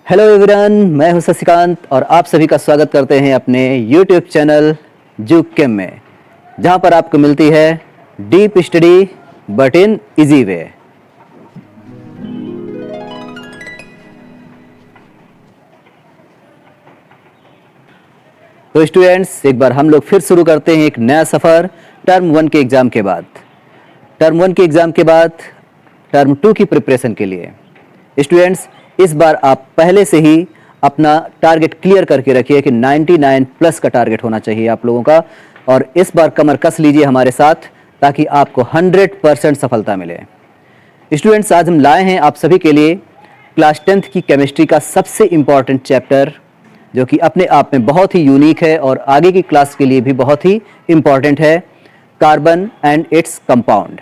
Hello everyone, मैं हूं शशिकांत और आप सभी का स्वागत करते हैं अपने यूट्यूब चैनल जुक केम में, जहां पर आपको मिलती है deep study but in easy way. तो स्टूडेंट्स, एक बार हम लोग फिर शुरू करते हैं एक नया सफ़र टर्म 1 के एग्ज़ाम के बाद। टर्म 1 के एग्ज़ाम के बाद टर्म 2 की प्रिपरेशन के लिए स्टूडेंट्स, इस बार आप पहले से ही अपना टारगेट क्लियर करके रखिए कि 99 प्लस का टारगेट होना चाहिए आप लोगों का। और इस बार कमर कस लीजिए हमारे साथ ताकि आपको 100% सफलता मिले। स्टूडेंट्स, आज हम लाए हैं आप सभी के लिए क्लास 10th की केमिस्ट्री का सबसे इम्पॉर्टेंट चैप्टर, जो कि अपने आप में बहुत ही यूनिक है और आगे की क्लास के लिए भी बहुत ही इम्पॉर्टेंट है, carbon and its compound.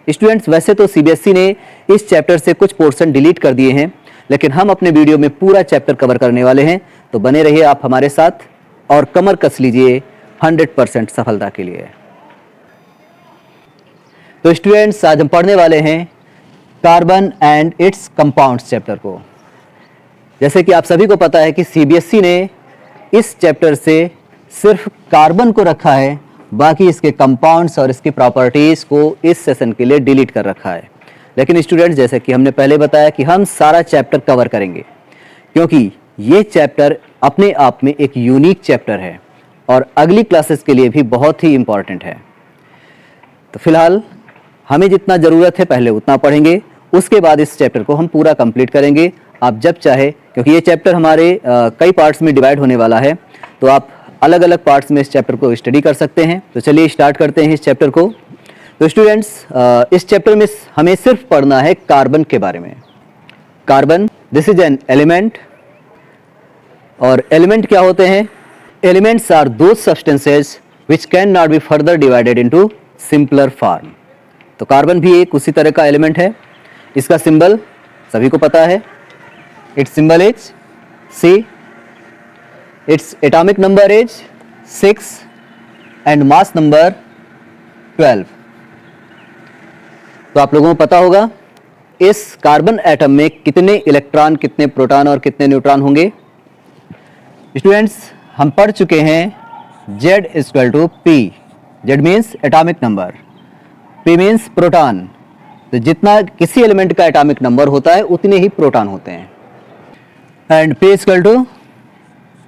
Students, वैसे तो सीबीएसई ने इस चैप्टर से कुछ पोर्शन डिलीट कर दिए हैं, लेकिन हम अपने वीडियो में पूरा चैप्टर कवर करने वाले हैं, तो बने रहिए आप हमारे साथ और कमर कस लीजिए 100% सफलता के लिए। तो स्टूडेंट्स, आज हम पढ़ने वाले हैं carbon and it's compounds chapter को। जैसे कि आप सभी को पता है कि सीबीएसई ने इस चैप्टर से सिर्फ कार्बन को रखा है, बाकी इसके कंपाउंड्स और इसकी प्रॉपर्टीज़ को इस सेशन के लिए डिलीट कर रखा है। लेकिन स्टूडेंट्स, जैसे कि हमने पहले बताया कि हम सारा चैप्टर कवर करेंगे, क्योंकि ये चैप्टर अपने आप में एक यूनिक चैप्टर है और अगली क्लासेस के लिए भी बहुत ही इम्पॉर्टेंट है। तो फिलहाल हमें जितना ज़रूरत है पहले उतना पढ़ेंगे, उसके बाद इस चैप्टर को हम पूरा कंप्लीट करेंगे। आप जब चाहे, क्योंकि ये चैप्टर हमारे कई पार्ट्स में डिवाइड होने वाला है, तो आप अलग अलग पार्ट्स में इस चैप्टर को स्टडी कर सकते हैं। तो चलिए स्टार्ट करते हैं इस चैप्टर को। तो स्टूडेंट्स, इस चैप्टर में हमें सिर्फ पढ़ना है कार्बन के बारे में। Carbon, this is an element. और एलिमेंट क्या होते हैं? Elements are those substances which can not be further divided into simpler form. तो कार्बन भी एक उसी तरह का एलिमेंट है। इसका सिंबल सभी को पता है, its symbol is C, its atomic number is 6 and mass number 12। तो आप लोगों को पता होगा इस कार्बन एटम में कितने इलेक्ट्रॉन, कितने प्रोटॉन और कितने न्यूट्रॉन होंगे। स्टूडेंट्स, हम पढ़ चुके हैं Z = P। Z means atomic number, P means proton. तो जितना किसी एलिमेंट का एटॉमिक नंबर होता है उतने ही प्रोटॉन होते हैं। And P =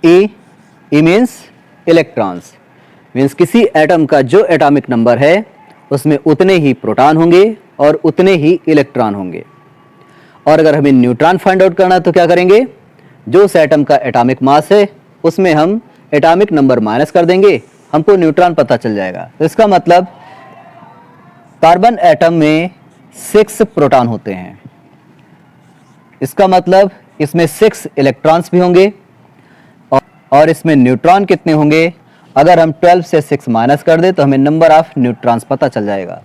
E, E means electrons, means किसी एटम का जो एटॉमिक नंबर है उसमें उतने ही प्रोटॉन होंगे और उतने ही इलेक्ट्रॉन होंगे। और अगर हमें न्यूट्रॉन फाइंड आउट करना है तो क्या करेंगे? जो उस एटम का एटॉमिक मास है उसमें हम एटॉमिक नंबर माइनस कर देंगे, हमको न्यूट्रॉन पता चल जाएगा। तो इसका मतलब कार्बन एटम में 6 प्रोटॉन होते हैं। इसका मतलब इसमें 6 इलेक्ट्रॉन्स भी होंगे और इसमें न्यूट्रॉन कितने होंगे? अगर हम 12 से 6 माइनस कर दें तो हमें नंबर ऑफ न्यूट्रॉन्स पता चल जाएगा।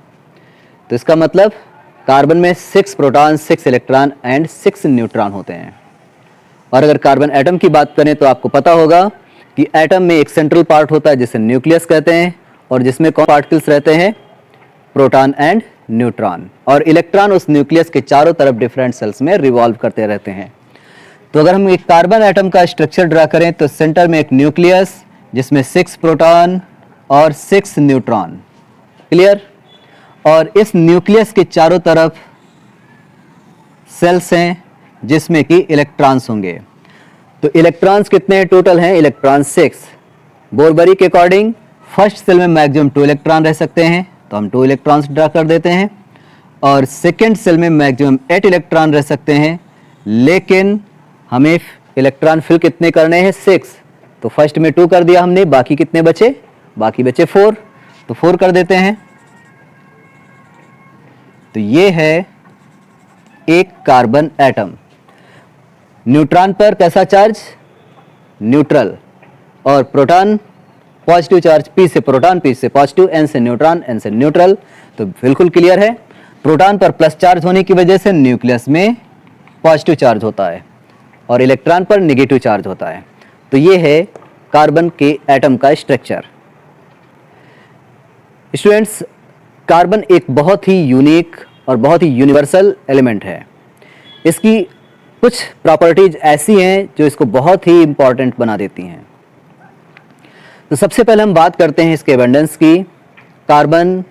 तो इसका मतलब कार्बन में 6 प्रोटॉन, 6 इलेक्ट्रॉन एंड 6 न्यूट्रॉन होते हैं। और अगर कार्बन एटम की बात करें तो आपको पता होगा कि एटम में एक सेंट्रल पार्ट होता है जिसे न्यूक्लियस कहते हैं, और जिसमें कौन पार्टिकल्स रहते हैं? Proton and neutron. और इलेक्ट्रॉन उस न्यूक्लियस के चारों तरफ डिफरेंट सेल्स में रिवॉल्व करते रहते हैं। तो अगर हम एक कार्बन एटम का स्ट्रक्चर ड्रा करें तो सेंटर में एक न्यूक्लियस जिसमें 6 प्रोटॉन और 6 न्यूट्रॉन, क्लियर। और इस न्यूक्लियस के चारों तरफ सेल्स हैं जिसमें कि इलेक्ट्रॉन्स होंगे। तो इलेक्ट्रॉन्स कितने टोटल हैं? इलेक्ट्रॉन 6। बोरबरी के अकॉर्डिंग फर्स्ट सेल में मैक्सिमम 2 इलेक्ट्रॉन रह सकते हैं, तो हम 2 इलेक्ट्रॉन्स ड्रा कर देते हैं। और सेकेंड सेल में मैक्सिमम 8 इलेक्ट्रॉन रह सकते हैं, लेकिन हमें इलेक्ट्रॉन फिल कितने करने हैं? 6। तो फर्स्ट में 2 कर दिया हमने, बाकी कितने बचे? बाकी बचे 4, तो 4 कर देते हैं। तो ये है एक कार्बन एटम। न्यूट्रॉन पर कैसा चार्ज? न्यूट्रल। और प्रोटॉन पॉजिटिव चार्ज, P से प्रोटॉन, P से पॉजिटिव, N से न्यूट्रॉन, N से न्यूट्रल। तो बिल्कुल क्लियर है, प्रोटॉन पर प्लस चार्ज होने की वजह से न्यूक्लियस में पॉजिटिव चार्ज होता है और इलेक्ट्रॉन पर नेगेटिव चार्ज होता है। तो ये है कार्बन के एटम का स्ट्रक्चर। स्टूडेंट्स, कार्बन एक बहुत ही यूनिक और बहुत ही यूनिवर्सल एलिमेंट है। इसकी कुछ प्रॉपर्टीज ऐसी हैं जो इसको बहुत ही इंपॉर्टेंट बना देती हैं। तो सबसे पहले हम बात करते हैं इसके एबंडेंस की। कार्बन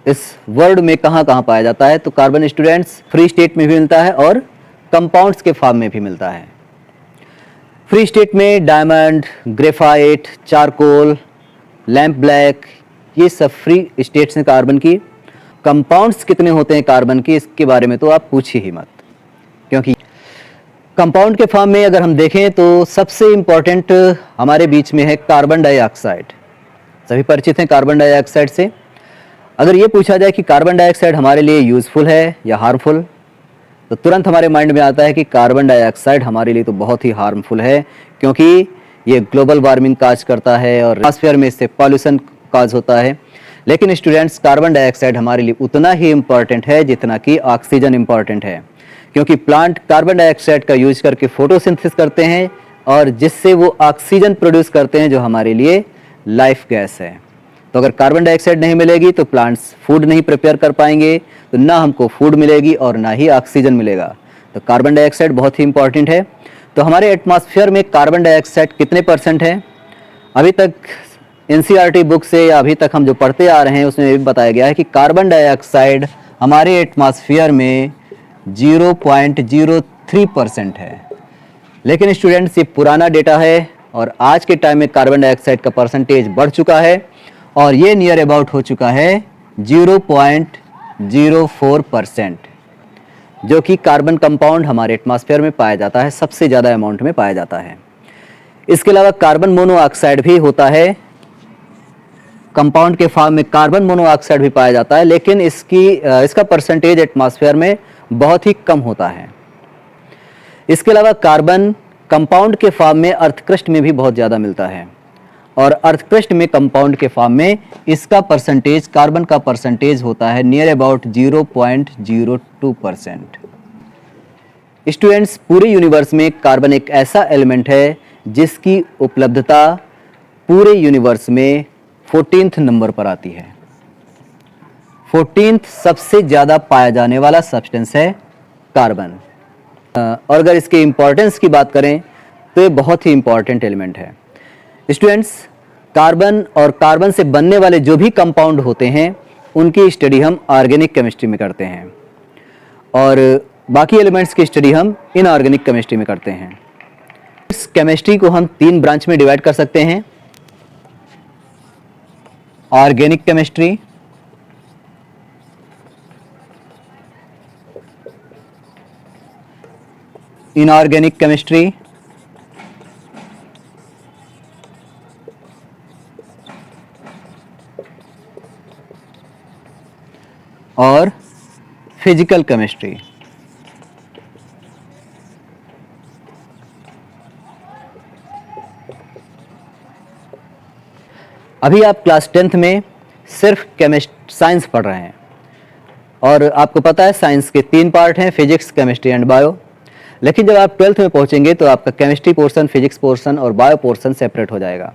इस वर्ल्ड में कहाँ कहाँ पाया जाता है? तो कार्बन स्टूडेंट्स फ्री स्टेट में भी मिलता है और कंपाउंड्स के फॉर्म में भी मिलता है। फ्री स्टेट में diamond, graphite, charcoal, lamp black, ये सब फ्री स्टेट्स हैं कार्बन की। कंपाउंड्स कितने होते हैं कार्बन के, इसके बारे में तो आप पूछिए ही मत, क्योंकि कंपाउंड के फॉर्म में अगर हम देखें तो सबसे इंपॉर्टेंट हमारे बीच में है कार्बन डाइऑक्साइड। सभी परिचित हैं कार्बन डाइऑक्साइड से। अगर ये पूछा जाए कि कार्बन डाइऑक्साइड हमारे लिए यूजफुल है या हार्मफुल, तो तुरंत हमारे माइंड में आता है कि कार्बन डाइऑक्साइड हमारे लिए तो बहुत ही हार्मफुल है, क्योंकि ये ग्लोबल वार्मिंग काज करता है और एटमॉस्फेयर में इससे पॉल्यूशन काज होता है। लेकिन स्टूडेंट्स, कार्बन डाइऑक्साइड हमारे लिए उतना ही इम्पॉर्टेंट है जितना कि ऑक्सीजन इम्पॉर्टेंट है, क्योंकि प्लांट कार्बन डाइऑक्साइड का यूज करके फोटोसिंथेसिस करते हैं और जिससे वो ऑक्सीजन प्रोड्यूस करते हैं जो हमारे लिए लाइफ गैस है। तो अगर कार्बन डाइऑक्साइड नहीं मिलेगी तो प्लांट्स फूड नहीं प्रिपेयर कर पाएंगे, तो ना हमको फूड मिलेगी और ना ही ऑक्सीजन मिलेगा। तो कार्बन डाइऑक्साइड बहुत ही इंपॉर्टेंट है। तो हमारे एटमॉस्फेयर में कार्बन डाइऑक्साइड कितने परसेंट है? अभी तक एनसीईआरटी बुक से या अभी तक हम जो पढ़ते आ रहे हैं उसमें ये भी बताया गया है कि कार्बन डाइऑक्साइड हमारे एटमॉस्फेयर में 0.03% है। लेकिन स्टूडेंट्स, ये पुराना डेटा है और आज के टाइम में कार्बन डाइऑक्साइड का परसेंटेज बढ़ चुका है और ये नियर अबाउट हो चुका है 0.04%, जो कि कार्बन कंपाउंड हमारे एटमॉस्फेयर में पाया जाता है, सबसे ज़्यादा अमाउंट में पाया जाता है। इसके अलावा कार्बन मोनोऑक्साइड भी होता है, कंपाउंड के फॉर्म में कार्बन मोनोऑक्साइड भी पाया जाता है, लेकिन इसका परसेंटेज एटमॉस्फेयर में बहुत ही कम होता है। इसके अलावा कार्बन कंपाउंड के फॉर्म में अर्थक्रस्ट में भी बहुत ज़्यादा मिलता है और अर्थक्रस्ट में कंपाउंड के फॉर्म में इसका परसेंटेज, कार्बन का परसेंटेज होता है नियर अबाउट 0.02%। स्टूडेंट्स, पूरे यूनिवर्स में कार्बन एक ऐसा एलिमेंट है जिसकी उपलब्धता पूरे यूनिवर्स में 14th नंबर पर आती है। 14th सबसे ज़्यादा पाया जाने वाला सब्सटेंस है कार्बन। और अगर इसके इम्पोर्टेंस की बात करें तो ये बहुत ही इम्पॉर्टेंट एलिमेंट है। स्टूडेंट्स, कार्बन और कार्बन से बनने वाले जो भी कंपाउंड होते हैं उनकी स्टडी हम ऑर्गेनिक केमिस्ट्री में करते हैं और बाकी एलिमेंट्स की स्टडी हम इनऑर्गेनिक केमिस्ट्री में करते हैं। इस केमिस्ट्री को हम 3 ब्रांच में डिवाइड कर सकते हैं: ऑर्गेनिक केमिस्ट्री, इनऑर्गेनिक केमिस्ट्री और फिजिकल केमिस्ट्री। अभी आप क्लास 10th में सिर्फ साइंस पढ़ रहे हैं और आपको पता है साइंस के 3 पार्ट हैं, फिजिक्स, केमिस्ट्री एंड बायो। लेकिन जब आप 12th में पहुंचेंगे तो आपका केमिस्ट्री पोर्शन, फिजिक्स पोर्शन और बायो पोर्शन सेपरेट हो जाएगा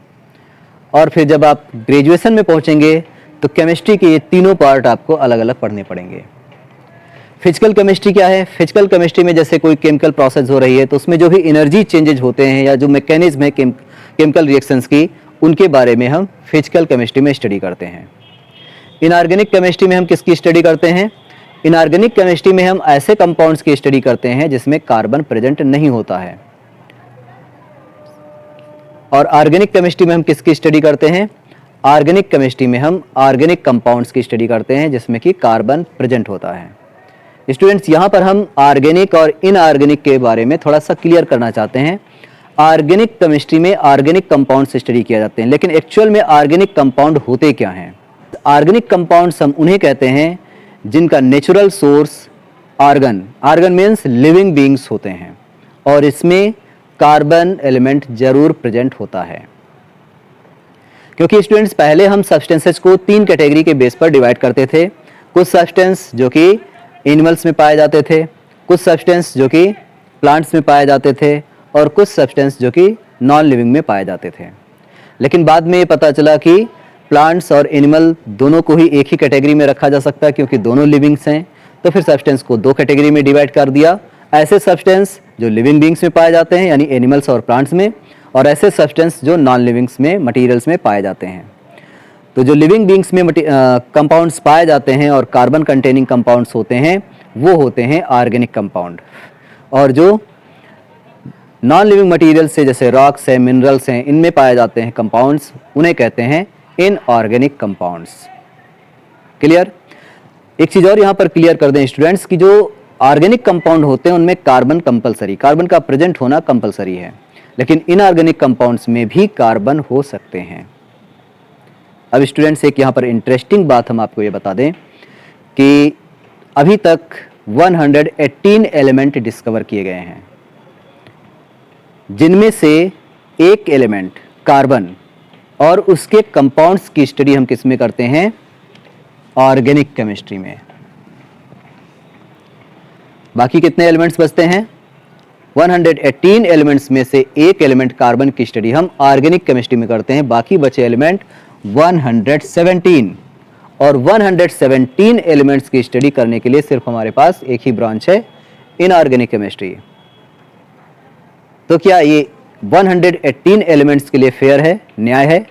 और फिर जब आप ग्रेजुएशन में पहुंचेंगे तो केमिस्ट्री के ये तीनों पार्ट आपको अलग अलग पढ़ने पड़ेंगे। फिजिकल केमिस्ट्री क्या है? फिजिकल केमिस्ट्री में जैसे कोई केमिकल प्रोसेस हो रही है तो उसमें जो भी एनर्जी चेंजेज होते हैं या जो मैकेनिज्म है केमिकल रिएक्शंस की, उनके बारे में हम फिजिकल केमिस्ट्री में स्टडी करते हैं। इनऑर्गेनिक केमिस्ट्री में हम किसकी स्टडी करते हैं? इनऑर्गेनिक केमिस्ट्री में हम ऐसे कंपाउंड्स की स्टडी करते हैं जिसमें कार्बन प्रेजेंट नहीं होता है। और ऑर्गेनिक केमिस्ट्री में हम किसकी स्टडी करते हैं? ऑर्गेनिक केमिस्ट्री में हम ऑर्गेनिक कंपाउंड्स की स्टडी करते हैं जिसमें कि कार्बन प्रेजेंट होता है। स्टूडेंट्स, यहाँ पर हम ऑर्गेनिक और इनऑर्गेनिक के बारे में थोड़ा सा क्लियर करना चाहते हैं। ऑर्गेनिक केमिस्ट्री में ऑर्गेनिक कंपाउंड्स स्टडी किया जाते हैं, लेकिन एक्चुअल में ऑर्गेनिक कंपाउंड होते क्या हैं? ऑर्गेनिक कंपाउंड्स हम उन्हें कहते हैं जिनका natural source organ means living beings होते हैं और इसमें कार्बन एलिमेंट जरूर प्रेजेंट होता है। क्योंकि स्टूडेंट्स, पहले हम सब्सटेंसेस को 3 कैटेगरी के बेस पर डिवाइड करते थे। कुछ सब्सटेंस जो कि एनिमल्स में पाए जाते थे, कुछ सब्सटेंस जो कि प्लांट्स में पाए जाते थे और कुछ सब्सटेंस जो कि नॉन लिविंग में पाए जाते थे। लेकिन बाद में ये पता चला कि प्लांट्स और एनिमल दोनों को ही एक ही कैटेगरी में रखा जा सकता है क्योंकि दोनों लिविंग्स हैं। तो फिर सब्सटेंस को 2 कैटेगरी में डिवाइड कर दिया, ऐसे सब्सटेंस जो लिविंग बींग्स में पाए जाते हैं यानी एनिमल्स और प्लांट्स में, और ऐसे सब्सटेंस जो नॉन लिविंग्स में मटीरियल्स में पाए जाते हैं। तो जो लिविंग बींग्स में कंपाउंड्स पाए जाते हैं और कार्बन कंटेनिंग कंपाउंड्स होते हैं वो होते हैं ऑर्गेनिक कंपाउंड, और जो नॉन लिविंग मटीरियल्स से जैसे रॉक्स हैं, मिनरल्स हैं, इनमें पाए जाते हैं कंपाउंड्स, उन्हें कहते हैं इनऑर्गेनिक कंपाउंड्स। क्लियर? एक चीज़ और यहाँ पर क्लियर कर दें स्टूडेंट्स कि जो ऑर्गेनिक कंपाउंड होते हैं उनमें कार्बन कंपलसरी, कार्बन का प्रेजेंट होना कंपलसरी है, लेकिन इनऑर्गेनिक कंपाउंड्स में भी कार्बन हो सकते हैं। अब स्टूडेंट्स एक यहाँ पर इंटरेस्टिंग बात हम आपको ये बता दें कि अभी तक 118 एलिमेंट डिस्कवर किए गए हैं, जिनमें से एक एलिमेंट कार्बन और उसके कंपाउंड्स की स्टडी हम किस में करते हैं? ऑर्गेनिक केमिस्ट्री में। बाकी कितने एलिमेंट्स बचते हैं? 118 एलिमेंट्स में से एक एलिमेंट कार्बन की स्टडी हम ऑर्गेनिक केमिस्ट्री में करते हैं, बाकी बचे एलिमेंट 117, और 117 एलिमेंट्स की स्टडी करने के लिए सिर्फ हमारे पास एक ही ब्रांच है, इनऑर्गेनिक केमिस्ट्री। तो क्या ये 118 एलिमेंट्स के लिए फेयर है, न्याय है?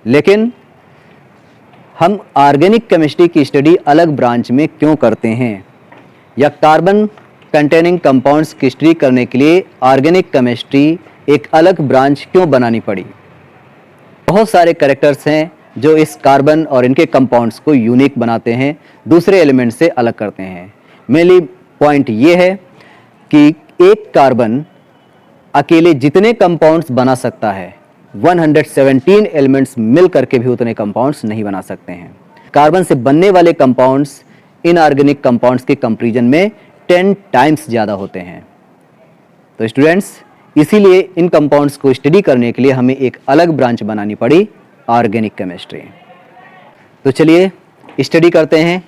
लेकिन हम ऑर्गेनिक केमिस्ट्री की स्टडी अलग ब्रांच में क्यों करते हैं, या कार्बन कंटेनिंग कंपाउंड्स की स्टडी करने के लिए ऑर्गेनिक केमिस्ट्री एक अलग ब्रांच क्यों बनानी पड़ी? बहुत सारे कैरेक्टर्स हैं जो इस कार्बन और इनके कंपाउंड्स को यूनिक बनाते हैं, दूसरे एलिमेंट से अलग करते हैं। मेनली पॉइंट ये है कि एक कार्बन अकेले जितने कंपाउंड्स बना सकता है, 117 एलिमेंट्स मिल करके भी उतने कंपाउंड्स नहीं बना सकते हैं। कार्बन से बनने वाले कंपाउंड्स इनऑर्गेनिक कंपाउंड्स के कंपैरिजन में 10 टाइम्स ज़्यादा होते हैं। तो स्टूडेंट्स, इसीलिए इन कंपाउंड्स को स्टडी करने के लिए हमें एक अलग ब्रांच बनानी पड़ी, ऑर्गेनिक केमिस्ट्री। तो चलिए स्टडी करते हैं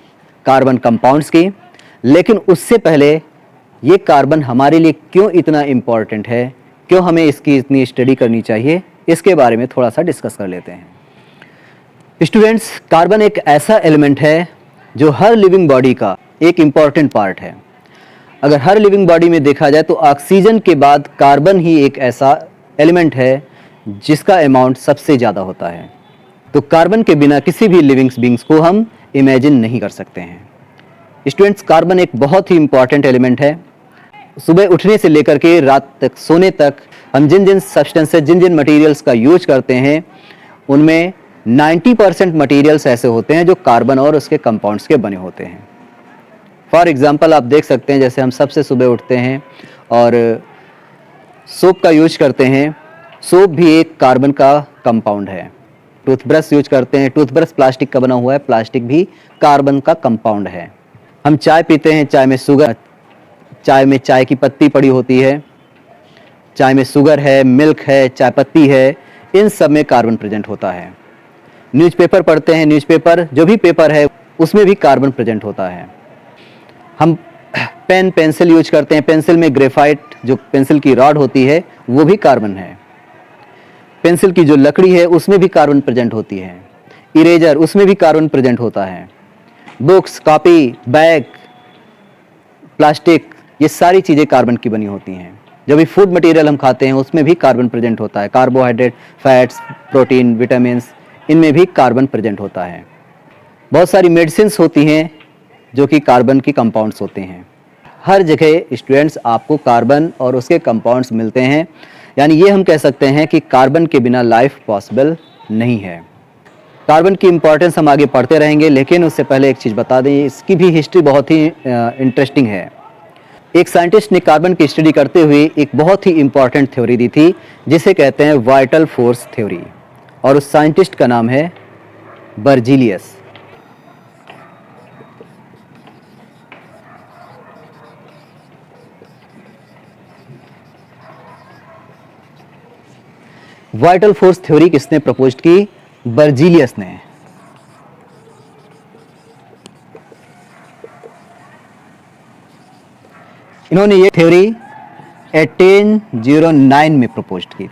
कार्बन कंपाउंड्स की, लेकिन उससे पहले ये कार्बन हमारे लिए क्यों इतना इम्पॉर्टेंट है, क्यों हमें इसकी इतनी स्टडी करनी चाहिए, इसके बारे में थोड़ा सा डिस्कस कर लेते हैं। स्टूडेंट्स, कार्बन एक ऐसा एलिमेंट है जो हर लिविंग बॉडी का एक इम्पॉर्टेंट पार्ट है। अगर हर लिविंग बॉडी में देखा जाए तो ऑक्सीजन के बाद कार्बन ही एक ऐसा एलिमेंट है जिसका अमाउंट सबसे ज़्यादा होता है। तो कार्बन के बिना किसी भी लिविंग बींग्स को हम इमेजिन नहीं कर सकते हैं। स्टूडेंट्स, कार्बन एक बहुत ही इम्पॉर्टेंट एलिमेंट है। सुबह उठने से लेकर के रात तक सोने तक हम जिन जिन सब्सटेंसेस, जिन जिन मटेरियल्स का यूज करते हैं, उनमें 90% मटेरियल्स ऐसे होते हैं जो कार्बन और उसके कंपाउंड्स के बने होते हैं। फॉर एग्जांपल आप देख सकते हैं, जैसे हम सबसे सुबह उठते हैं और सोप का यूज करते हैं, सोप भी एक कार्बन का कंपाउंड है। टूथब्रश यूज करते हैं, टूथब्रश प्लास्टिक का बना हुआ है, प्लास्टिक भी कार्बन का कंपाउंड है। हम चाय पीते हैं, चाय में शुगर, चाय में चाय की पत्ती पड़ी होती है, चाय में शुगर है, मिल्क है, चाय पत्ती है, इन सब में कार्बन प्रेजेंट होता है। न्यूज़पेपर पढ़ते हैं, न्यूज़पेपर जो भी पेपर है उसमें भी कार्बन प्रेजेंट होता है। हम पेन पेंसिल यूज करते हैं, पेंसिल में ग्रेफाइट जो पेंसिल की रॉड होती है वो भी कार्बन है। पेंसिल की जो लकड़ी है उसमें भी कार्बन प्रेजेंट होती है। इरेजर, उसमें भी कार्बन प्रेजेंट होता है। बुक्स, कॉपी, बैग, प्लास्टिक, ये सारी चीज़ें कार्बन की बनी होती हैं। जो भी फूड मटेरियल हम खाते हैं उसमें भी कार्बन प्रेजेंट होता है। कार्बोहाइड्रेट, फैट्स, प्रोटीन, विटामिन्स, इनमें भी कार्बन प्रेजेंट होता है। बहुत सारी मेडिसिन्स होती हैं जो कि कार्बन की कंपाउंड्स होते हैं। हर जगह स्टूडेंट्स आपको कार्बन और उसके कंपाउंड्स मिलते हैं, यानी ये हम कह सकते हैं कि कार्बन के बिना लाइफ पॉसिबल नहीं है। कार्बन की इंपॉर्टेंस हम आगे पढ़ते रहेंगे, लेकिन उससे पहले एक चीज़ बता दें, इसकी भी हिस्ट्री बहुत ही इंटरेस्टिंग है। एक साइंटिस्ट ने कार्बन की स्टडी करते हुए एक बहुत ही इंपॉर्टेंट थ्योरी दी थी जिसे कहते हैं वाइटल फोर्स थ्योरी, और उस साइंटिस्ट का नाम है बर्जीलियस। वाइटल फोर्स थ्योरी किसने प्रपोज की? बर्जीलियस ने। इन्होंने ये थ्योरी 1809 में प्रपोज की।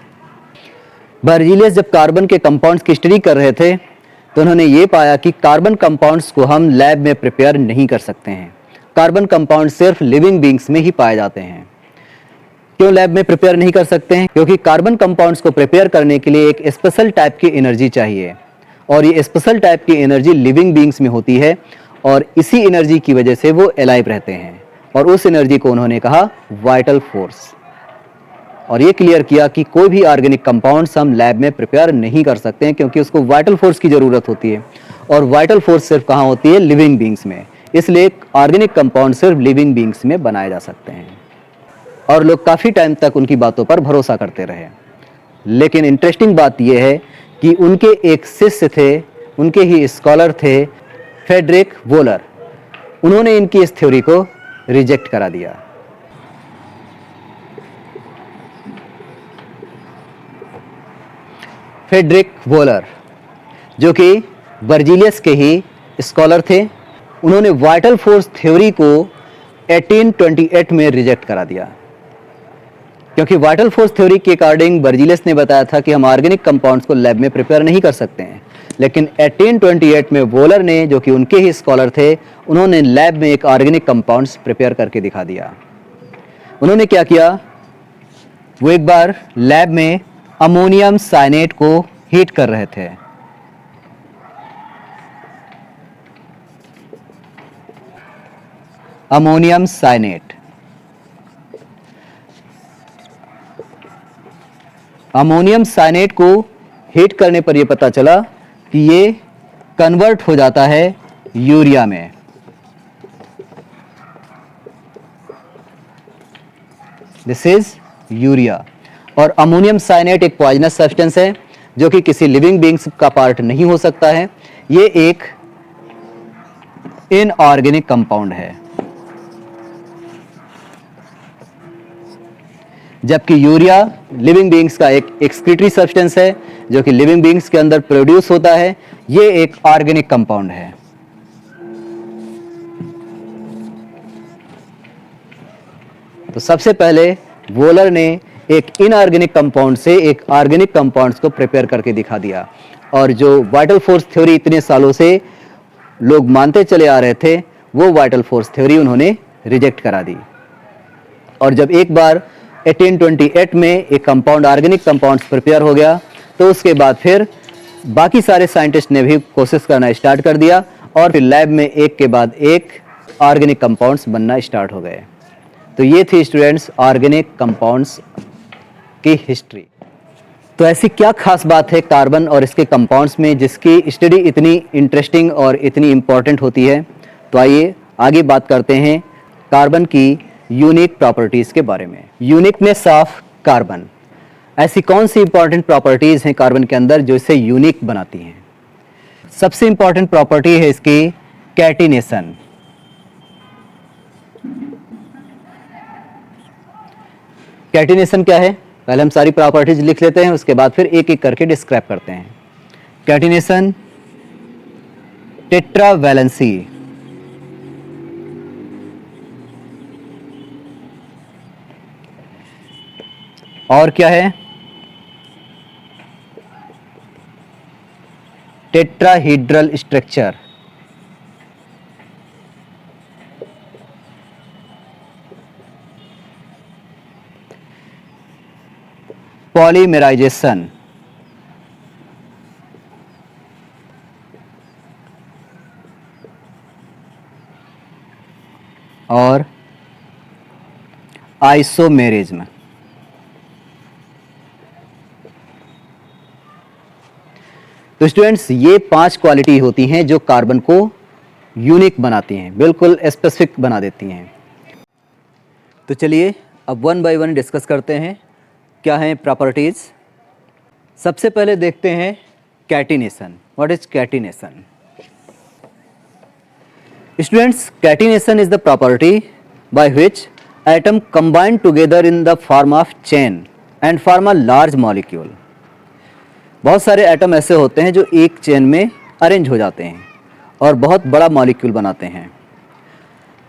बर्जीलियस जब कार्बन के कंपाउंड्स की स्टडी कर रहे थे तो उन्होंने ये पाया कि कार्बन कंपाउंड्स को हम लैब में प्रिपेयर नहीं कर सकते हैं। कार्बन कंपाउंड सिर्फ लिविंग बींग्स में ही पाए जाते हैं। क्यों लैब में प्रिपेयर नहीं कर सकते हैं? क्योंकि कार्बन कंपाउंड्स को प्रिपेयर करने के लिए एक स्पेशल टाइप की एनर्जी चाहिए, और ये स्पेशल टाइप की एनर्जी लिविंग बींग्स में होती है, और इसी एनर्जी की वजह से वो अलाइव रहते हैं, और उस एनर्जी को उन्होंने कहा वाइटल फोर्स। और ये क्लियर किया कि कोई भी ऑर्गेनिक कंपाउंड्स हम लैब में प्रिपेयर नहीं कर सकते हैं, क्योंकि उसको वाइटल फोर्स की ज़रूरत होती है, और वाइटल फोर्स सिर्फ कहाँ होती है? लिविंग बींग्स में। इसलिए ऑर्गेनिक कंपाउंड सिर्फ लिविंग बींग्स में बनाए जा सकते हैं, और लोग काफ़ी टाइम तक उनकी बातों पर भरोसा करते रहे। लेकिन इंटरेस्टिंग बात यह है कि उनके एक शिष्य थे, उनके ही स्कॉलर थे, फ्रेडरिक वोलर। उन्होंने इनकी इस थ्योरी को रिजेक्ट करा दिया। फ्रेडरिक वोलर, जो कि बर्जीलियस के ही स्कॉलर थे, उन्होंने वाइटल फोर्स थ्योरी को 1828 में रिजेक्ट करा दिया, क्योंकि वाइटल फोर्स थ्योरी के अकॉर्डिंग बर्जीलियस ने बताया था कि हम ऑर्गेनिक कंपाउंड्स को लैब में प्रिपेयर नहीं कर सकते हैं। लेकिन 1828 में वोलर ने, जो कि उनके ही स्कॉलर थे, उन्होंने लैब में एक ऑर्गेनिक कंपाउंड्स प्रिपेयर करके दिखा दिया। उन्होंने क्या किया? वो एक बार लैब में अमोनियम साइनेट को हीट कर रहे थे। अमोनियम साइनेट, अमोनियम साइनेट को हीट करने पर यह पता चला कि ये कन्वर्ट हो जाता है यूरिया में। This is urea. और अमोनियम साइनेट एक पॉइजनस सब्सटेंस है, जो कि किसी लिविंग बींग्स का पार्ट नहीं हो सकता है। ये एक इनऑर्गेनिक कंपाउंड है, जबकि यूरिया लिविंग बींग्स का एक एक्सक्रीटरी सब्सटेंस है, जो कि लिविंग बींग्स के अंदर प्रोड्यूस होता है। ये एक ऑर्गेनिक कंपाउंड है। तो सबसे पहले वोलर ने एक इनऑर्गेनिक कंपाउंड से एक ऑर्गेनिक कंपाउंड्स को प्रिपेयर करके दिखा दिया, और जो वाइटल फोर्स थ्योरी इतने सालों से लोग मानते चले आ रहे थे, वो वाइटल फोर्स थ्योरी उन्होंने रिजेक्ट करा दी। और जब एक बार 1828 में एक कंपाउंड ऑर्गेनिक कंपाउंड्स प्रिपेयर हो गया, तो उसके बाद फिर बाकी सारे साइंटिस्ट ने भी कोशिश करना स्टार्ट कर दिया, और फिर लैब में एक के बाद एक ऑर्गेनिक कंपाउंड्स बनना स्टार्ट हो गए। तो ये थी स्टूडेंट्स ऑर्गेनिक कंपाउंड्स की हिस्ट्री। तो ऐसी क्या खास बात है कार्बन और इसके कंपाउंड्स में, जिसकी स्टडी इतनी इंटरेस्टिंग और इतनी इम्पॉर्टेंट होती है? तो आइए आगे बात करते हैं कार्बन की यूनिक प्रॉपर्टीज़ के बारे में। यूनिकनेस ऑफ कार्बन, ऐसी कौन सी इंपॉर्टेंट प्रॉपर्टीज़ हैं कार्बन के अंदर जो इसे यूनिक बनाती हैं? सबसे इंपॉर्टेंट प्रॉपर्टी है इसकी कैटिनेशन। कैटिनेशन क्या है? पहले हम सारी प्रॉपर्टीज लिख लेते हैं, उसके बाद फिर एक एक करके डिस्क्राइब करते हैं। कैटिनेशन, टेट्रावैलेंसी, और क्या है? टेट्राहीड्रल स्ट्रक्चर, पॉलीमेराइजेशन, और आइसोमेरिज्म। तो स्टूडेंट्स, ये 5 क्वालिटी होती हैं जो कार्बन को यूनिक बनाती हैं, बिल्कुल स्पेसिफिक बना देती हैं। तो चलिए अब वन बाय वन डिस्कस करते हैं क्या हैं प्रॉपर्टीज। सबसे पहले देखते हैं catenation. What is catenation? Students, catenation is the property by which atom combine together in the form of chain and form a large molecule। बहुत सारे एटम ऐसे होते हैं जो एक चेन में अरेंज हो जाते हैं और बहुत बड़ा मॉलिक्यूल बनाते हैं।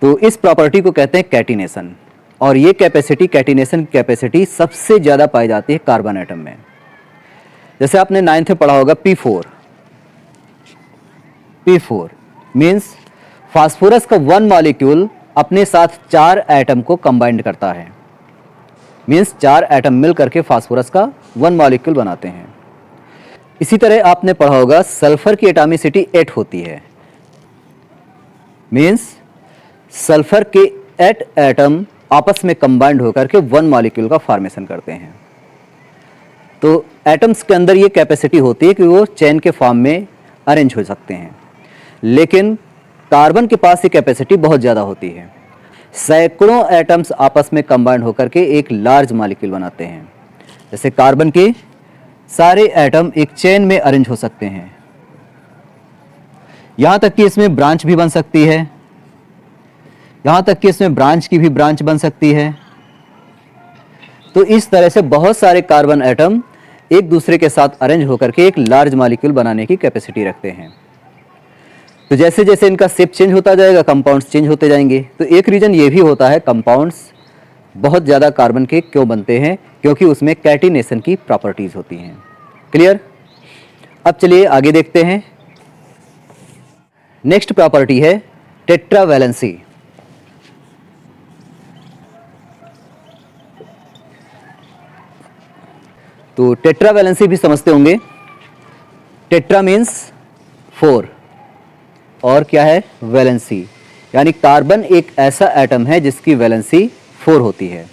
तो इस प्रॉपर्टी को कहते हैं कैटिनेशन, और ये कैपेसिटी, कैटिनेशन की कैपेसिटी सबसे ज़्यादा पाई जाती है कार्बन एटम में। जैसे आपने 9th में पढ़ा होगा P4 मीन्स फास्फोरस का 1 मॉलिक्यूल अपने साथ 4 एटम को कंबाइंड करता है, मीन्स 4 एटम मिल करके फास्फोरस का 1 मॉलिक्यूल बनाते हैं। इसी तरह आपने पढ़ा होगा सल्फर की एटॉमिसिटी 8 होती है, मीन्स सल्फर के 8 एटम आपस में कंबाइंड होकर के 1 मॉलिक्यूल का फॉर्मेशन करते हैं। तो एटम्स के अंदर ये कैपेसिटी होती है कि वो चेन के फॉर्म में अरेंज हो सकते हैं, लेकिन कार्बन के पास ये कैपेसिटी बहुत ज़्यादा होती है। सैकड़ों एटम्स आपस में कंबाइंड होकर के एक लार्ज मॉलिक्यूल बनाते हैं। जैसे कार्बन के सारे एटम एक चेन में अरेंज हो सकते हैं, यहाँ तक कि इसमें ब्रांच भी बन सकती है, यहाँ तक कि इसमें ब्रांच की भी ब्रांच बन सकती है। तो इस तरह से बहुत सारे कार्बन एटम एक दूसरे के साथ अरेंज होकर के एक लार्ज मॉलिक्यूल बनाने की कैपेसिटी रखते हैं। तो जैसे जैसे इनका शेप चेंज होता जाएगा, कंपाउंड्स चेंज होते जाएंगे। तो एक रीज़न ये भी होता है कंपाउंड्स बहुत ज़्यादा कार्बन के क्यों बनते हैं, क्योंकि उसमें कैटिनेशन की प्रॉपर्टीज़ होती हैं। क्लियर? अब चलिए आगे देखते हैं। नेक्स्ट प्रॉपर्टी है टेट्रावैलेंसी। तो टेट्रावैलेंसी भी समझते होंगे। टेट्रा मीन्स 4 और क्या है वैलेंसी, यानी कार्बन एक ऐसा एटम है जिसकी वैलेंसी 4 होती है।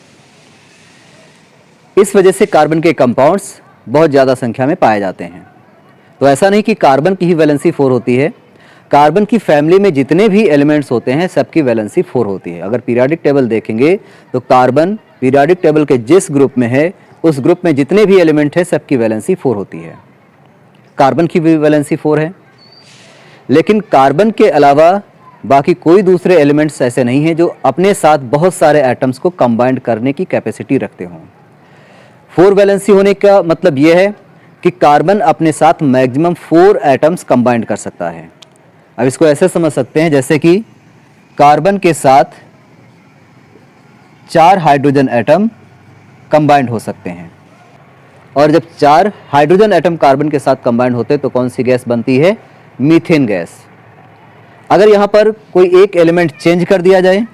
इस वजह से कार्बन के कंपाउंड्स बहुत ज़्यादा संख्या में पाए जाते हैं। तो ऐसा नहीं कि कार्बन की ही वैलेंसी 4 होती है, कार्बन की फैमिली में जितने भी एलिमेंट्स होते हैं सबकी वैलेंसी 4 होती है। अगर पीरियोडिक टेबल देखेंगे तो कार्बन पीरियोडिक टेबल के जिस ग्रुप में है उस ग्रुप में जितने भी एलिमेंट है सबकी वैलेंसी 4 होती है। कार्बन की भी वैलेंसी 4 है, लेकिन कार्बन के अलावा बाकी कोई दूसरे एलिमेंट्स ऐसे नहीं हैं जो अपने साथ बहुत सारे एटम्स को कंबाइंड करने की कैपेसिटी रखते हों। 4 वैलेंसी होने का मतलब यह है कि कार्बन अपने साथ मैक्सिमम 4 एटम्स कंबाइंड कर सकता है। अब इसको ऐसे समझ सकते हैं जैसे कि कार्बन के साथ 4 हाइड्रोजन एटम कंबाइंड हो सकते हैं, और जब 4 हाइड्रोजन एटम कार्बन के साथ कंबाइंड होते हैं तो कौन सी गैस बनती है? Methane gas. अगर यहाँ पर कोई एक एलिमेंट चेंज कर दिया जाए,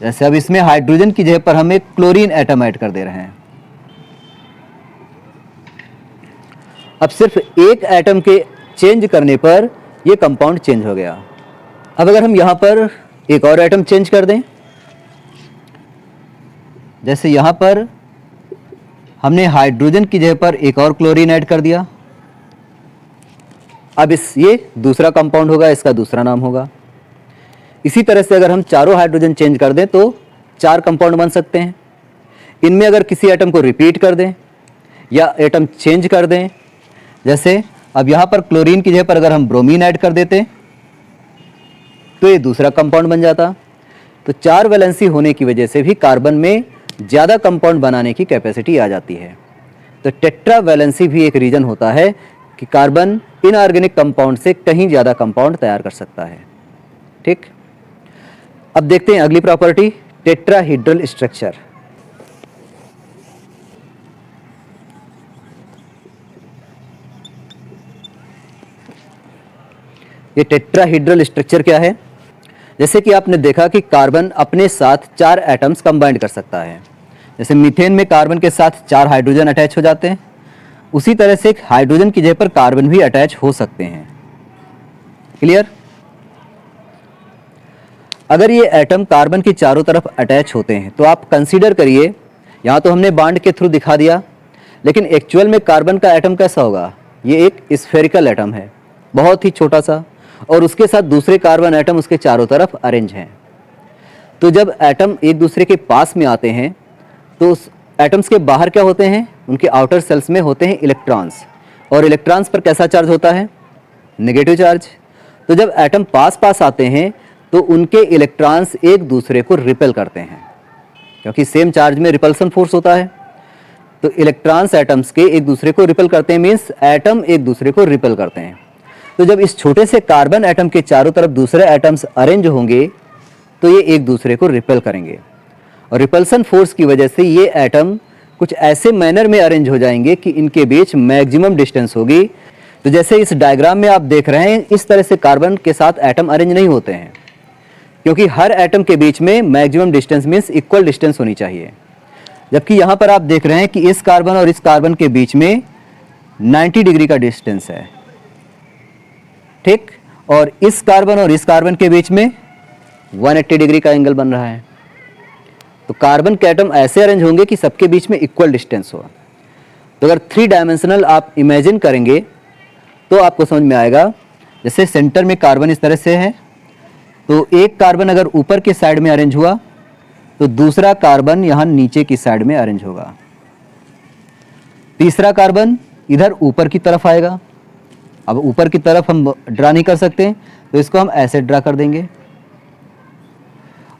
जैसे अब इसमें हाइड्रोजन की जगह पर हम एक क्लोरीन एटम ऐड कर दे रहे हैं, अब सिर्फ एक एटम के चेंज करने पर यह कंपाउंड चेंज हो गया। अब अगर हम यहाँ पर एक और एटम चेंज कर दें, जैसे यहाँ पर हमने हाइड्रोजन की जगह पर एक और क्लोरीन ऐड कर दिया, अब ये दूसरा कंपाउंड होगा, इसका दूसरा नाम होगा। इसी तरह से अगर हम चारों हाइड्रोजन चेंज कर दें तो 4 कंपाउंड बन सकते हैं। इनमें अगर किसी एटम को रिपीट कर दें या एटम चेंज कर दें, जैसे अब यहाँ पर क्लोरीन की जगह पर अगर हम ब्रोमीन ऐड कर देते तो ये दूसरा कंपाउंड बन जाता। तो 4 वैलेंसी होने की वजह से भी कार्बन में ज़्यादा कंपाउंड बनाने की कैपेसिटी आ जाती है। तो टेट्रा वैलेंसी भी एक रीज़न होता है कि कार्बन इनऑर्गेनिक कंपाउंड से कहीं ज़्यादा कंपाउंड तैयार कर सकता है। ठीक, अब देखते हैं अगली प्रॉपर्टी, टेट्राहीड्रल स्ट्रक्चर। ये टेट्राहीड्रल स्ट्रक्चर क्या है? जैसे कि आपने देखा कि कार्बन अपने साथ 4 एटम्स कंबाइंड कर सकता है। जैसे मीथेन में कार्बन के साथ 4 हाइड्रोजन अटैच हो जाते हैं, उसी तरह से एक हाइड्रोजन की जगह पर कार्बन भी अटैच हो सकते हैं। क्लियर? अगर ये एटम कार्बन की चारों तरफ अटैच होते हैं तो आप कंसीडर करिए, यहाँ तो हमने बॉन्ड के थ्रू दिखा दिया, लेकिन एक्चुअल में कार्बन का एटम कैसा होगा? ये एक स्फेरिकल एटम है, बहुत ही छोटा सा, और उसके साथ दूसरे कार्बन एटम उसके चारों तरफ अरेंज हैं। तो जब एटम एक दूसरे के पास में आते हैं तो उस एटम्स के बाहर क्या होते हैं? उनके आउटर सेल्स में होते हैं इलेक्ट्रॉन्स, और इलेक्ट्रॉन्स पर कैसा चार्ज होता है? Negative charge. तो जब एटम पास पास आते हैं तो उनके इलेक्ट्रॉन्स एक दूसरे को रिपेल करते हैं, क्योंकि सेम चार्ज में रिपल्सन फोर्स होता है। तो इलेक्ट्रॉन्स एटम्स के एक दूसरे को रिपेल करते हैं, मीन्स एटम एक दूसरे को रिपेल करते हैं। तो जब इस छोटे से कार्बन एटम के चारों तरफ दूसरे एटम्स अरेंज होंगे तो ये एक दूसरे को रिपेल करेंगे, और रिपल्सन फोर्स की वजह से ये एटम कुछ ऐसे मैनर में अरेंज हो जाएंगे कि इनके बीच मैक्सिमम डिस्टेंस होगी, तो जैसे इस डायग्राम में आप देख रहे हैं, इस तरह से कार्बन के साथ एटम अरेंज नहीं होते हैं, क्योंकि हर एटम के बीच में maximum distance means equal distance होनी चाहिए। जबकि यहाँ पर आप देख रहे हैं कि इस कार्बन और इस कार्बन के बीच में 90 डिग्री का डिस्टेंस है, ठीक, और इस कार्बन और इस कार्बन के बीच में 180 डिग्री का एंगल बन रहा है। तो कार्बन के एटम ऐसे अरेंज होंगे कि सबके बीच में इक्वल डिस्टेंस हो। तो अगर 3 डायमेंशनल आप इमेजिन करेंगे तो आपको समझ में आएगा। जैसे सेंटर में कार्बन इस तरह से है, तो एक कार्बन अगर ऊपर के साइड में अरेंज हुआ तो दूसरा कार्बन यहाँ नीचे की साइड में अरेंज होगा। तीसरा कार्बन इधर ऊपर की तरफ आएगा। अब ऊपर की तरफ हम ड्रा नहीं कर सकते, तो इसको हम ऐसे ड्रा कर देंगे।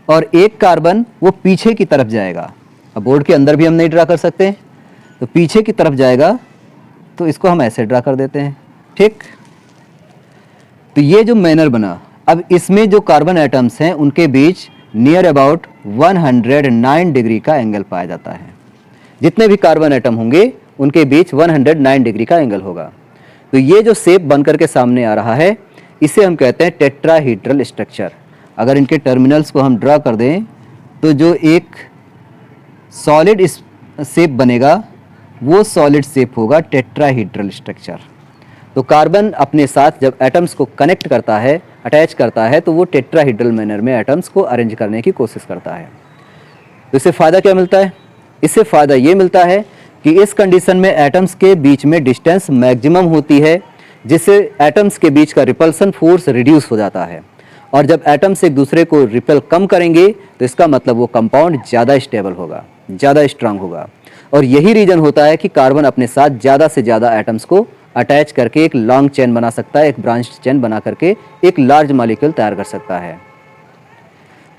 और एक कार्बन वो पीछे की तरफ जाएगा। अब बोर्ड के अंदर भी हम नहीं ड्रा कर सकते, तो पीछे की तरफ जाएगा, तो इसको हम ऐसे ड्रा कर देते हैं, ठीक। तो ये जो मैनर बना, अब इसमें जो कार्बन एटम्स हैं उनके बीच नियर अबाउट 109 डिग्री का एंगल पाया जाता है। जितने भी कार्बन एटम होंगे उनके बीच 109 डिग्री का एंगल होगा। तो ये जो शेप बनकर के सामने आ रहा है, इसे हम कहते हैं टेट्राहीड्रल स्ट्रक्चर। अगर इनके टर्मिनल्स को हम ड्रा कर दें तो जो एक सॉलिड शेप बनेगा वो सॉलिड शेप होगा टेट्राहीड्रल स्ट्रक्चर। तो कार्बन अपने साथ जब एटम्स को कनेक्ट करता है, अटैच करता है, तो वो टेट्राहीड्रल मैनर में एटम्स को अरेंज करने की कोशिश करता है। तो इससे फ़ायदा क्या मिलता है? इससे फ़ायदा ये मिलता है कि इस कंडीशन में एटम्स के बीच में डिस्टेंस मैक्सिमम होती है, जिससे एटम्स के बीच का रिपल्सन फोर्स रिड्यूस हो जाता है। और जब एटम्स एक दूसरे को रिपेल कम करेंगे तो इसका मतलब वो कंपाउंड ज़्यादा स्टेबल होगा, ज़्यादा स्ट्रांग होगा। और यही रीज़न होता है कि कार्बन अपने साथ ज़्यादा से ज़्यादा एटम्स को अटैच करके एक लॉन्ग चेन बना सकता है, एक ब्रांच चेन बना करके एक लार्ज मॉलिक्यूल तैयार कर सकता है।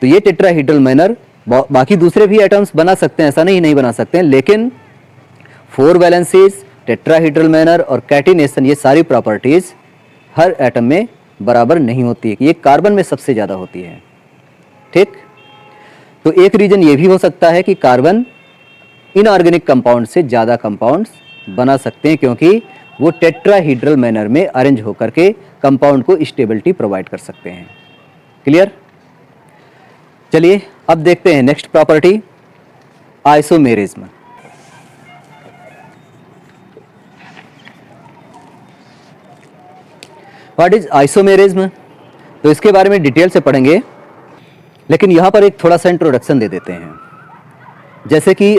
तो ये टेट्राहीड्रल मैनर, बाकी दूसरे भी एटम्स बना सकते हैं, ऐसा नहीं बना सकते हैं, लेकिन 4 वैलेंसीज, टेट्राहीड्रल मैनर और कैटिनेशन, ये सारी प्रॉपर्टीज़ हर एटम में बराबर नहीं होती है। ये कार्बन में सबसे ज़्यादा होती है, ठीक। तो एक रीज़न ये भी हो सकता है कि कार्बन इनऑर्गेनिक कंपाउंड से ज़्यादा कंपाउंड्स बना सकते हैं, क्योंकि वो टेट्राहीड्रल मैनर में अरेंज होकर के कंपाउंड को स्टेबिलिटी प्रोवाइड कर सकते हैं। क्लियर? चलिए अब देखते हैं next property, isomerism. What is isomerism? तो इसके बारे में डिटेल से पढ़ेंगे, लेकिन यहाँ पर एक थोड़ा सा इंट्रोडक्शन दे देते हैं। जैसे कि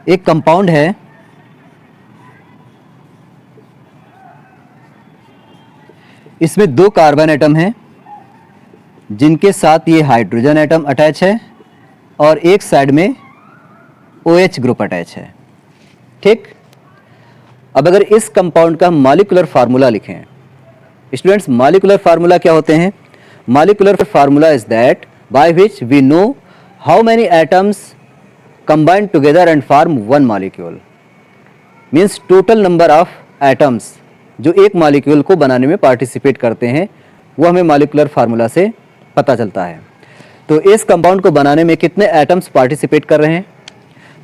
एक कंपाउंड है, इसमें 2 कार्बन एटम हैं जिनके साथ ये हाइड्रोजन एटम अटैच है और एक साइड में OH ग्रुप अटैच है, ठीक। अब अगर इस कंपाउंड का मॉलिक्यूलर फार्मूला लिखें, स्टूडेंट्स मॉलिक्यूलर फार्मूला क्या होते हैं? Molecular formula is that by which we know how many atoms combine together and form one molecule. Means total number of atoms जो एक मॉलिक्यूल को बनाने में पार्टिसिपेट करते हैं, वो हमें मॉलिक्यूलर फार्मूला से पता चलता है। तो इस कंपाउंड को बनाने में कितने एटम्स पार्टिसिपेट कर रहे हैं?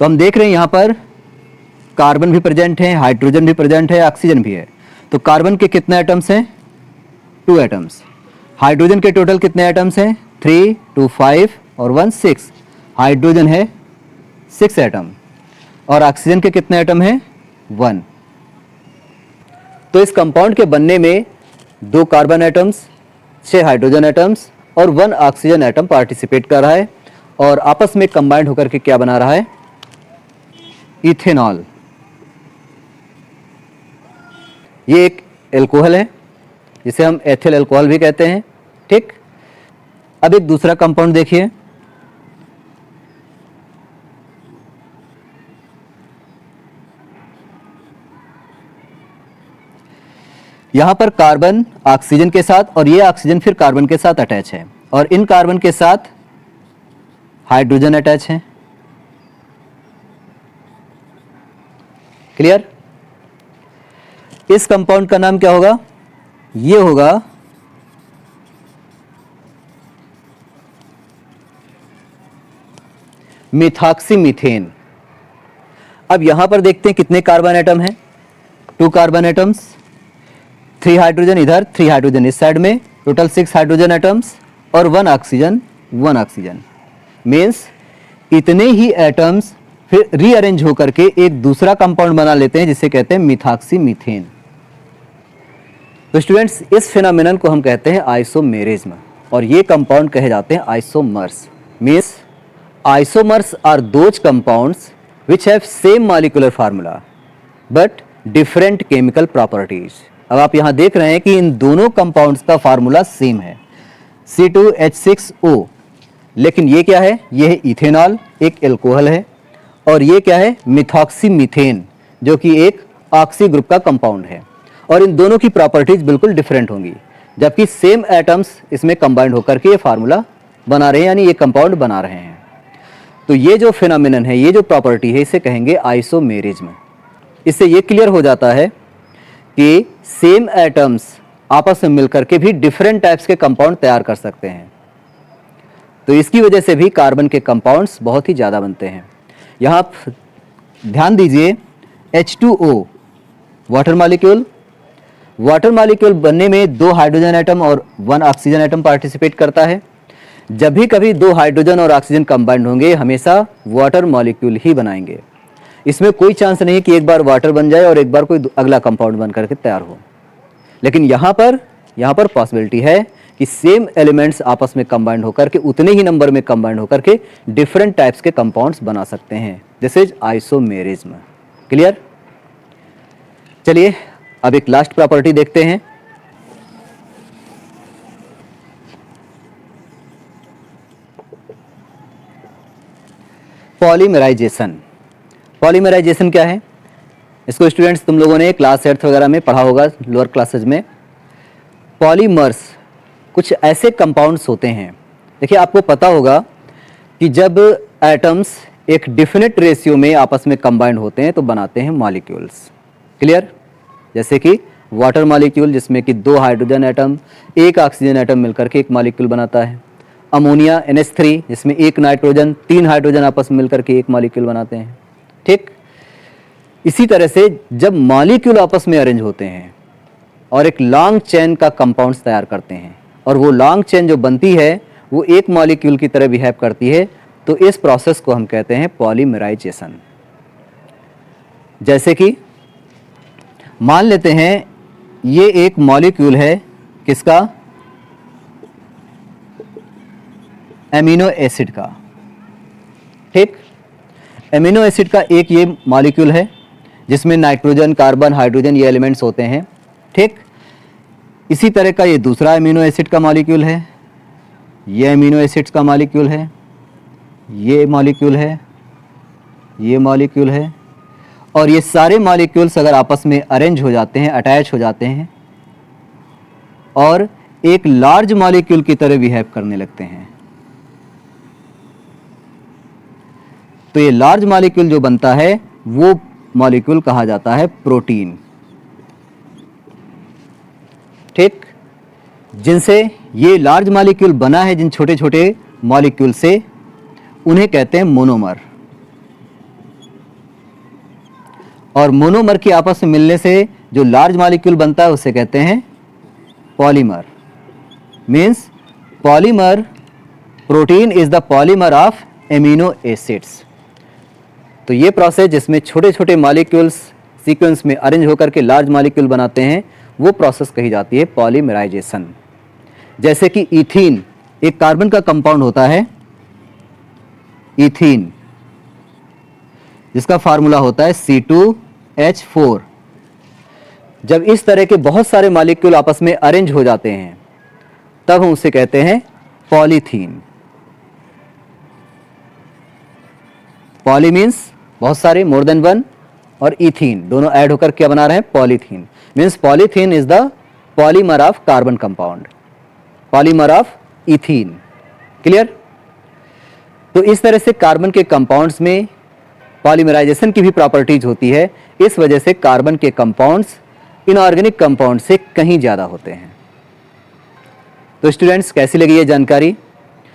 तो हम देख रहे हैं यहाँ पर कार्बन भी प्रेजेंट है, हाइड्रोजन भी प्रेजेंट है, ऑक्सीजन भी है। तो कार्बन के कितने एटम्स हैं? 2 एटम्स। हाइड्रोजन के टोटल कितने एटम्स हैं? 3, 2, 5 और 1, 6। हाइड्रोजन है 6 एटम और ऑक्सीजन के कितने एटम हैं? 1। तो इस कंपाउंड के बनने में 2 कार्बन एटम्स, 6 हाइड्रोजन एटम्स और 1 ऑक्सीजन एटम पार्टिसिपेट कर रहा है और आपस में कंबाइंड होकर के क्या बना रहा है? इथेनॉल। ये एक एल्कोहल है जिसे हम एथिल एल्कोहल भी कहते हैं, ठीक। अब एक दूसरा कंपाउंड देखिए, यहां पर कार्बन ऑक्सीजन के साथ और ये ऑक्सीजन फिर कार्बन के साथ अटैच है और इन कार्बन के साथ हाइड्रोजन अटैच है। क्लियर? इस कंपाउंड का नाम क्या होगा? ये होगा मिथॉक्सीमीथेन। अब यहां पर देखते हैं कितने कार्बन एटम हैं। 2 कार्बन एटम्स, 3 हाइड्रोजन इधर, 3 हाइड्रोजन इस साइड में, टोटल 6 हाइड्रोजन एटम्स और 1 ऑक्सीजन, 1 ऑक्सीजन। मीन्स इतने ही एटम्स फिर रीअरेंज होकर के एक दूसरा कंपाउंड बना लेते हैं जिसे कहते हैं मिथॉक्सी मीथेन। तो स्टूडेंट्स, इस फिनोमेनन को हम कहते हैं आइसोमेरिज्म और ये कंपाउंड कहे जाते हैं isomers. Means isomers are those compounds which have same molecular formula but different chemical properties. अब आप यहां देख रहे हैं कि इन दोनों कंपाउंड्स का फार्मूला सेम है, C2H6O, लेकिन ये क्या है? ये है इथेनॉल, एक एल्कोहल है, और ये क्या है? मिथॉक्सी मीथेन, जो कि एक ऑक्सी ग्रुप का कंपाउंड है। और इन दोनों की प्रॉपर्टीज बिल्कुल डिफरेंट होंगी, जबकि सेम एटम्स इसमें कंबाइंड होकर के ये फार्मूला बना रहे हैं, यानी ये कंपाउंड बना रहे हैं। तो ये जो फिनोमेनन है, ये जो प्रॉपर्टी है, इसे कहेंगे आइसोमेरिज्म। इससे ये क्लियर हो जाता है कि सेम एटम्स आपस में मिलकर के भी डिफरेंट टाइप्स के कंपाउंड तैयार कर सकते हैं। तो इसकी वजह से भी कार्बन के कंपाउंड्स बहुत ही ज़्यादा बनते हैं। यहाँ आप ध्यान दीजिए, H2O water molecule, water molecule बनने में 2 हाइड्रोजन एटम और 1 ऑक्सीजन एटम पार्टिसिपेट करता है। जब भी कभी 2 हाइड्रोजन और ऑक्सीजन कंबाइंड होंगे, हमेशा वाटर मॉलिक्यूल ही बनाएंगे। इसमें कोई चांस नहीं कि एक बार वाटर बन जाए और एक बार कोई अगला कंपाउंड बन करके तैयार हो। लेकिन यहाँ पर पॉसिबिलिटी है कि सेम एलिमेंट्स आपस में कंबाइंड होकर के उतने ही नंबर में कंबाइंड होकर के डिफरेंट टाइप्स के कंपाउंड्स बना सकते हैं। This is isomerism. क्लियर? चलिए अब एक लास्ट प्रॉपर्टी देखते हैं। पॉलीमराइजेशन। पॉलीमराइजेशन क्या है? इसको स्टूडेंट्स तुम लोगों ने क्लास 8 वगैरह में पढ़ा होगा, लोअर क्लासेज में। पॉलीमर्स कुछ ऐसे कंपाउंड्स होते हैं, देखिए आपको पता होगा कि जब एटम्स एक डिफिनिट रेशियो में आपस में कंबाइंड होते हैं तो बनाते हैं मॉलिक्यूल्स। क्लियर? जैसे कि वाटर मॉलिक्यूल, जिसमें कि 2 हाइड्रोजन एटम, 1 ऑक्सीजन एटम मिलकर के एक मॉलिक्यूल बनाता है। अमोनिया NH3, जिसमें 1 नाइट्रोजन, 3 हाइड्रोजन आपस में मिलकर के एक मॉलिक्यूल बनाते हैं। ठीक इसी तरह से जब मॉलिक्यूल आपस में अरेंज होते हैं और एक लॉन्ग चेन का कंपाउंड्स तैयार करते हैं, और वो लॉन्ग चेन जो बनती है वो एक मॉलिक्यूल की तरह बिहेव करती है, तो इस प्रोसेस को हम कहते हैं पॉलीमराइजेशन। जैसे कि मान लेते हैं ये एक मॉलिक्यूल है, किसका? एमिनो एसिड का। ठीक, एमिनो एसिड का एक ये मॉलिक्यूल है जिसमें नाइट्रोजन, कार्बन, हाइड्रोजन ये एलिमेंट्स होते हैं। ठीक, इसी तरह का ये दूसरा एमिनो एसिड का मॉलिक्यूल है, ये एमिनो एसिड्स का मॉलिक्यूल है, ये मॉलिक्यूल है, ये मॉलिक्यूल है, और ये सारे मॉलिक्यूल्स अगर आपस में अरेंज हो जाते हैं, अटैच हो जाते हैं और एक लार्ज मॉलिक्यूल की तरह बिहेव करने लगते हैं, तो ये लार्ज मॉलिक्यूल जो बनता है वो मॉलिक्यूल कहा जाता है प्रोटीन। ठीक, जिनसे ये लार्ज मॉलिक्यूल बना है, जिन छोटे छोटे मॉलिक्यूल से, उन्हें कहते हैं मोनोमर। और मोनोमर की आपस में मिलने से जो लार्ज मॉलिक्यूल बनता है उसे कहते हैं polymer. Means polymer, protein is the polymer of amino acids. तो ये प्रोसेस जिसमें छोटे छोटे मॉलिक्यूल्स सीक्वेंस में अरेंज होकर के लार्ज मॉलिक्यूल बनाते हैं, वो प्रोसेस कही जाती है पॉलीमराइजेशन। जैसे कि इथीन एक कार्बन का कंपाउंड होता है, इथीन, जिसका फार्मूला होता है C2H4। जब इस तरह के बहुत सारे मॉलिक्यूल आपस में अरेंज हो जाते हैं तब हम उसे कहते हैं पॉलीथीन। पॉली मीन्स बहुत सारे, मोर देन वन, और इथीन दोनों ऐड होकर क्या बना रहे हैं? Polythene. Means polythene is the polymer of carbon compound, polymer of ethene. Clear? तो इस तरह से कार्बन के कंपाउंड्स में पॉलीमराइजेशन की भी प्रॉपर्टीज होती है। इस वजह से कार्बन के कंपाउंड्स इनऑर्गेनिक कंपाउंड से कहीं ज़्यादा होते हैं। तो स्टूडेंट्स, कैसी लगी ये जानकारी?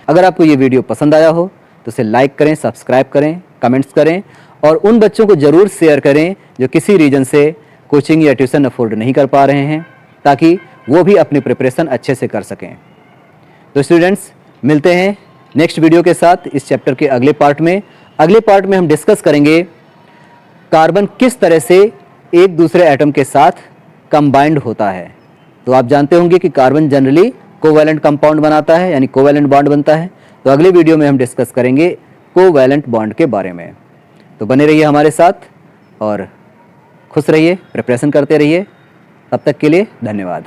अगर आपको ये वीडियो पसंद आया हो तो इसे लाइक करें, सब्सक्राइब करें, कमेंट्स करें, और उन बच्चों को ज़रूर शेयर करें जो किसी रीजन से कोचिंग या ट्यूशन अफोर्ड नहीं कर पा रहे हैं, ताकि वो भी अपनी प्रिपरेशन अच्छे से कर सकें। तो स्टूडेंट्स, मिलते हैं नेक्स्ट वीडियो के साथ इस चैप्टर के अगले पार्ट में। अगले पार्ट में हम डिस्कस करेंगे कार्बन किस तरह से एक दूसरे एटम के साथ कंबाइंड होता है। तो आप जानते होंगे कि कार्बन जनरली कोवैलेंट कंपाउंड बनाता है, यानी कोवैलेंट बॉन्ड बनता है। तो अगले वीडियो में हम डिस्कस करेंगे कोवैलेंट बॉन्ड के बारे में। तो बने रहिए हमारे साथ और खुश रहिए, प्रिपरेशन करते रहिए। तब तक के लिए धन्यवाद।